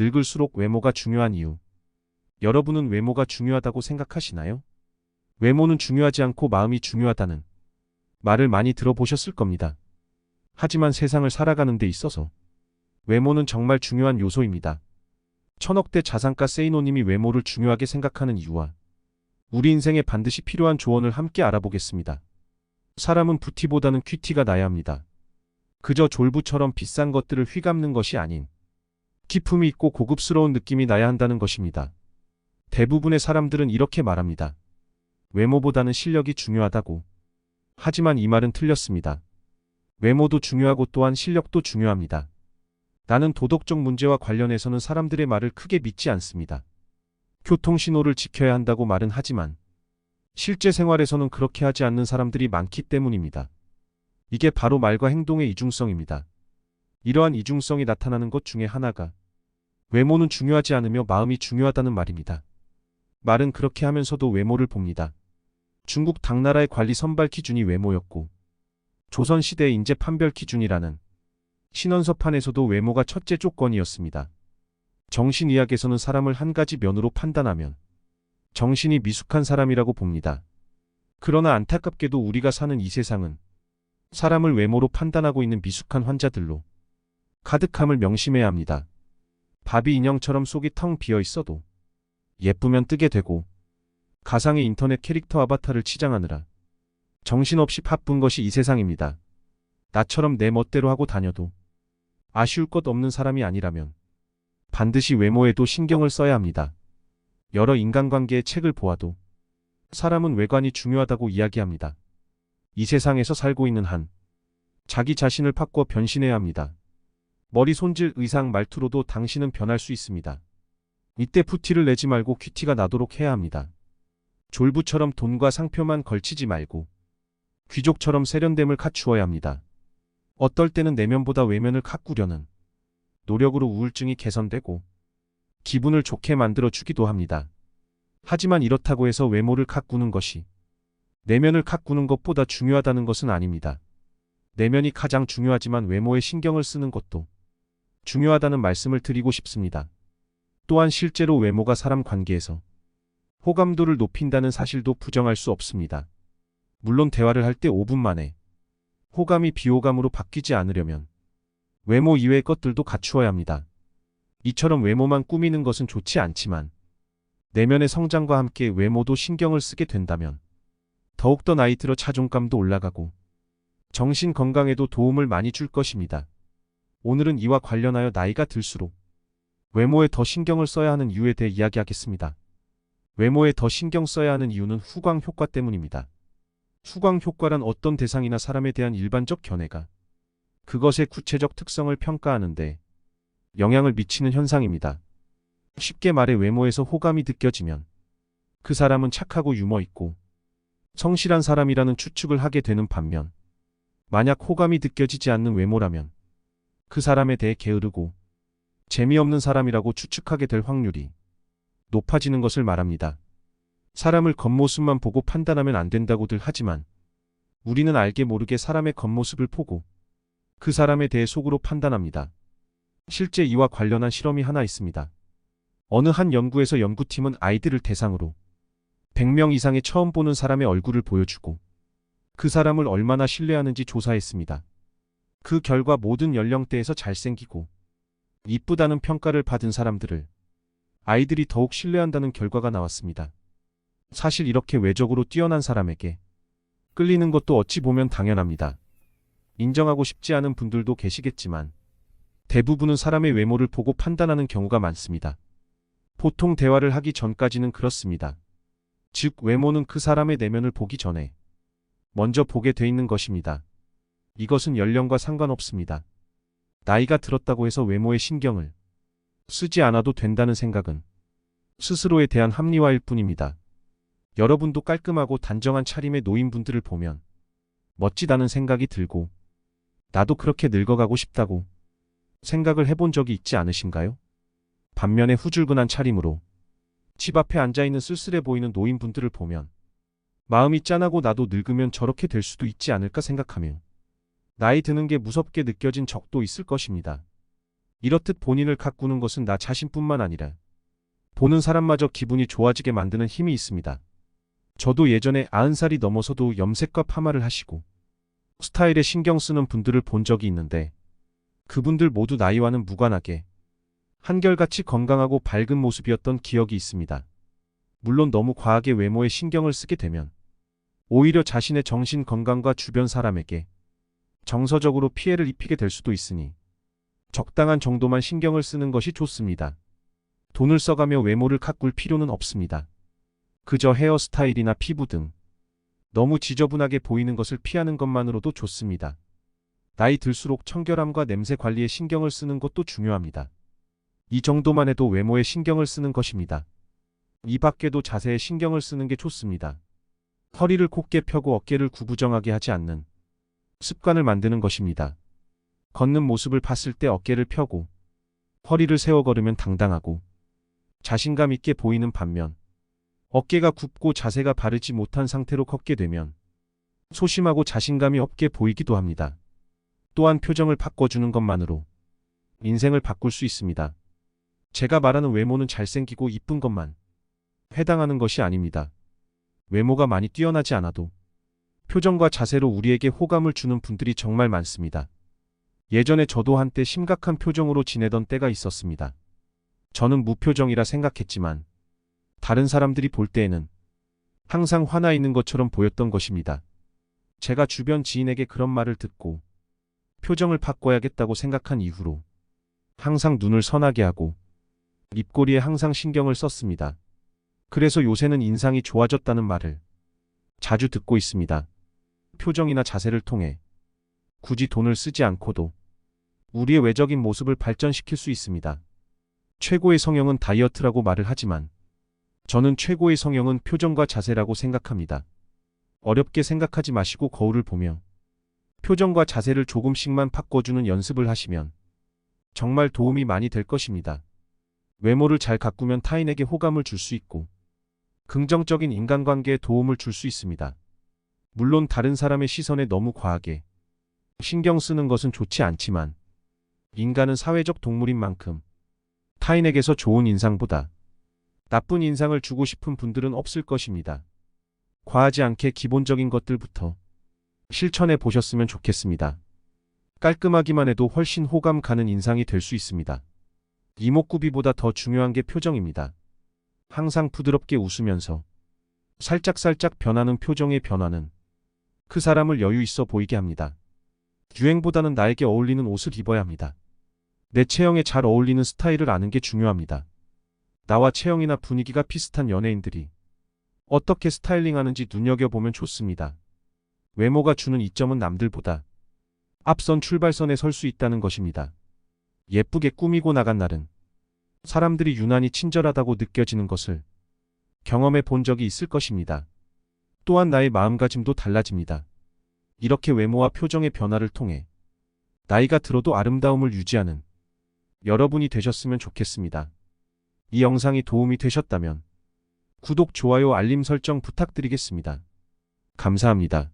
늙을수록 외모가 중요한 이유. 여러분은 외모가 중요하다고 생각하시나요? 외모는 중요하지 않고 마음이 중요하다는 말을 많이 들어보셨을 겁니다. 하지만 세상을 살아가는 데 있어서 외모는 정말 중요한 요소입니다. 천억대 자산가 세이노님이 외모를 중요하게 생각하는 이유와 우리 인생에 반드시 필요한 조언을 함께 알아보겠습니다. 사람은 뷰티보다는 큐티가 나야 합니다. 그저 졸부처럼 비싼 것들을 휘감는 것이 아닌 기품이 있고 고급스러운 느낌이 나야 한다는 것입니다. 대부분의 사람들은 이렇게 말합니다. 외모보다는 실력이 중요하다고. 하지만 이 말은 틀렸습니다. 외모도 중요하고 또한 실력도 중요합니다. 나는 도덕적 문제와 관련해서는 사람들의 말을 크게 믿지 않습니다. 교통신호를 지켜야 한다고 말은 하지만 실제 생활에서는 그렇게 하지 않는 사람들이 많기 때문입니다. 이게 바로 말과 행동의 이중성입니다. 이러한 이중성이 나타나는 것 중에 하나가 외모는 중요하지 않으며 마음이 중요하다는 말입니다. 말은 그렇게 하면서도 외모를 봅니다. 중국 당나라의 관리 선발 기준이 외모였고 조선시대의 인재 판별 기준이라는 신원서판에서도 외모가 첫째 조건이었습니다. 정신의학에서는 사람을 한 가지 면으로 판단하면 정신이 미숙한 사람이라고 봅니다. 그러나 안타깝게도 우리가 사는 이 세상은 사람을 외모로 판단하고 있는 미숙한 환자들로 가득함을 명심해야 합니다. 바비 인형처럼 속이 텅 비어 있어도 예쁘면 뜨게 되고 가상의 인터넷 캐릭터 아바타를 치장하느라 정신없이 바쁜 것이 이 세상입니다. 나처럼 내 멋대로 하고 다녀도 아쉬울 것 없는 사람이 아니라면 반드시 외모에도 신경을 써야 합니다. 여러 인간관계의 책을 보아도 사람은 외관이 중요하다고 이야기합니다. 이 세상에서 살고 있는 한 자기 자신을 바꿔 변신해야 합니다. 머리 손질, 의상, 말투로도 당신은 변할 수 있습니다. 이때 푸티를 내지 말고 큐티가 나도록 해야 합니다. 졸부처럼 돈과 상표만 걸치지 말고 귀족처럼 세련됨을 갖추어야 합니다. 어떨 때는 내면보다 외면을 가꾸려는 노력으로 우울증이 개선되고 기분을 좋게 만들어 주기도 합니다. 하지만 이렇다고 해서 외모를 가꾸는 것이 내면을 가꾸는 것보다 중요하다는 것은 아닙니다. 내면이 가장 중요하지만 외모에 신경을 쓰는 것도 중요하다는 말씀을 드리고 싶습니다. 또한 실제로 외모가 사람 관계에서 호감도를 높인다는 사실도 부정할 수 없습니다. 물론 대화를 할 때 5분 만에 호감이 비호감으로 바뀌지 않으려면 외모 이외의 것들도 갖추어야 합니다. 이처럼 외모만 꾸미는 것은 좋지 않지만 내면의 성장과 함께 외모도 신경을 쓰게 된다면 더욱더 나이 들어 자존감도 올라가고 정신 건강에도 도움을 많이 줄 것입니다. 오늘은 이와 관련하여 나이가 들수록 외모에 더 신경을 써야 하는 이유에 대해 이야기하겠습니다. 외모에 더 신경 써야 하는 이유는 후광 효과 때문입니다. 후광 효과란 어떤 대상이나 사람에 대한 일반적 견해가 그것의 구체적 특성을 평가하는데 영향을 미치는 현상입니다. 쉽게 말해 외모에서 호감이 느껴지면 그 사람은 착하고 유머 있고 성실한 사람이라는 추측을 하게 되는 반면 만약 호감이 느껴지지 않는 외모라면 그 사람에 대해 게으르고 재미없는 사람이라고 추측하게 될 확률이 높아지는 것을 말합니다. 사람을 겉모습만 보고 판단하면 안 된다고들 하지만 우리는 알게 모르게 사람의 겉모습을 보고 그 사람에 대해 속으로 판단합니다. 실제 이와 관련한 실험이 하나 있습니다. 어느 한 연구에서 연구팀은 아이들을 대상으로 100명 이상의 처음 보는 사람의 얼굴을 보여주고 그 사람을 얼마나 신뢰하는지 조사했습니다. 그 결과 모든 연령대에서 잘생기고 이쁘다는 평가를 받은 사람들을 아이들이 더욱 신뢰한다는 결과가 나왔습니다. 사실 이렇게 외적으로 뛰어난 사람에게 끌리는 것도 어찌 보면 당연합니다. 인정하고 싶지 않은 분들도 계시겠지만 대부분은 사람의 외모를 보고 판단하는 경우가 많습니다. 보통 대화를 하기 전까지는 그렇습니다. 즉 외모는 그 사람의 내면을 보기 전에 먼저 보게 돼 있는 것입니다. 이것은 연령과 상관없습니다. 나이가 들었다고 해서 외모에 신경을 쓰지 않아도 된다는 생각은 스스로에 대한 합리화일 뿐입니다. 여러분도 깔끔하고 단정한 차림의 노인분들을 보면 멋지다는 생각이 들고 나도 그렇게 늙어가고 싶다고 생각을 해본 적이 있지 않으신가요? 반면에 후줄근한 차림으로 집 앞에 앉아있는 쓸쓸해 보이는 노인분들을 보면 마음이 짠하고 나도 늙으면 저렇게 될 수도 있지 않을까 생각하며 나이 드는 게 무섭게 느껴진 적도 있을 것입니다. 이렇듯 본인을 가꾸는 것은 나 자신뿐만 아니라 보는 사람마저 기분이 좋아지게 만드는 힘이 있습니다. 저도 예전에 90살이 넘어서도 염색과 파마를 하시고 스타일에 신경 쓰는 분들을 본 적이 있는데 그분들 모두 나이와는 무관하게 한결같이 건강하고 밝은 모습이었던 기억이 있습니다. 물론 너무 과하게 외모에 신경을 쓰게 되면 오히려 자신의 정신 건강과 주변 사람에게 정서적으로 피해를 입히게 될 수도 있으니 적당한 정도만 신경을 쓰는 것이 좋습니다. 돈을 써가며 외모를 가꿀 필요는 없습니다. 그저 헤어스타일이나 피부 등 너무 지저분하게 보이는 것을 피하는 것만으로도 좋습니다. 나이 들수록 청결함과 냄새 관리에 신경을 쓰는 것도 중요합니다. 이 정도만 해도 외모에 신경을 쓰는 것입니다. 이 밖에도 자세에 신경을 쓰는 게 좋습니다. 허리를 곧게 펴고 어깨를 구부정하게 하지 않는 습관을 만드는 것입니다. 걷는 모습을 봤을 때 어깨를 펴고 허리를 세워 걸으면 당당하고 자신감 있게 보이는 반면 어깨가 굽고 자세가 바르지 못한 상태로 걷게 되면 소심하고 자신감이 없게 보이기도 합니다. 또한 표정을 바꿔주는 것만으로 인생을 바꿀 수 있습니다. 제가 말하는 외모는 잘생기고 이쁜 것만 해당하는 것이 아닙니다. 외모가 많이 뛰어나지 않아도 표정과 자세로 우리에게 호감을 주는 분들이 정말 많습니다. 예전에 저도 한때 심각한 표정으로 지내던 때가 있었습니다. 저는 무표정이라 생각했지만 다른 사람들이 볼 때에는 항상 화나 있는 것처럼 보였던 것입니다. 제가 주변 지인에게 그런 말을 듣고 표정을 바꿔야겠다고 생각한 이후로 항상 눈을 선하게 하고 입꼬리에 항상 신경을 썼습니다. 그래서 요새는 인상이 좋아졌다는 말을 자주 듣고 있습니다. 표정이나 자세를 통해 굳이 돈을 쓰지 않고도 우리의 외적인 모습을 발전시킬 수 있습니다. 최고의 성형은 다이어트라고 말을 하지만 저는 최고의 성형은 표정과 자세라고 생각합니다. 어렵게 생각하지 마시고 거울을 보며 표정과 자세를 조금씩만 바꿔주는 연습을 하시면 정말 도움이 많이 될 것입니다. 외모를 잘 가꾸면 타인에게 호감을 줄 수 있고 긍정적인 인간관계에 도움을 줄 수 있습니다. 물론 다른 사람의 시선에 너무 과하게 신경 쓰는 것은 좋지 않지만 인간은 사회적 동물인 만큼 타인에게서 좋은 인상보다 나쁜 인상을 주고 싶은 분들은 없을 것입니다. 과하지 않게 기본적인 것들부터 실천해 보셨으면 좋겠습니다. 깔끔하기만 해도 훨씬 호감 가는 인상이 될 수 있습니다. 이목구비보다 더 중요한 게 표정입니다. 항상 부드럽게 웃으면서 살짝살짝 변하는 표정의 변화는 그 사람을 여유 있어 보이게 합니다. 유행보다는 나에게 어울리는 옷을 입어야 합니다. 내 체형에 잘 어울리는 스타일을 아는 게 중요합니다. 나와 체형이나 분위기가 비슷한 연예인들이 어떻게 스타일링하는지 눈여겨보면 좋습니다. 외모가 주는 이점은 남들보다 앞선 출발선에 설 수 있다는 것입니다. 예쁘게 꾸미고 나간 날은 사람들이 유난히 친절하다고 느껴지는 것을 경험해 본 적이 있을 것입니다. 또한 나의 마음가짐도 달라집니다. 이렇게 외모와 표정의 변화를 통해 나이가 들어도 아름다움을 유지하는 여러분이 되셨으면 좋겠습니다. 이 영상이 도움이 되셨다면 구독, 좋아요, 알림 설정 부탁드리겠습니다. 감사합니다.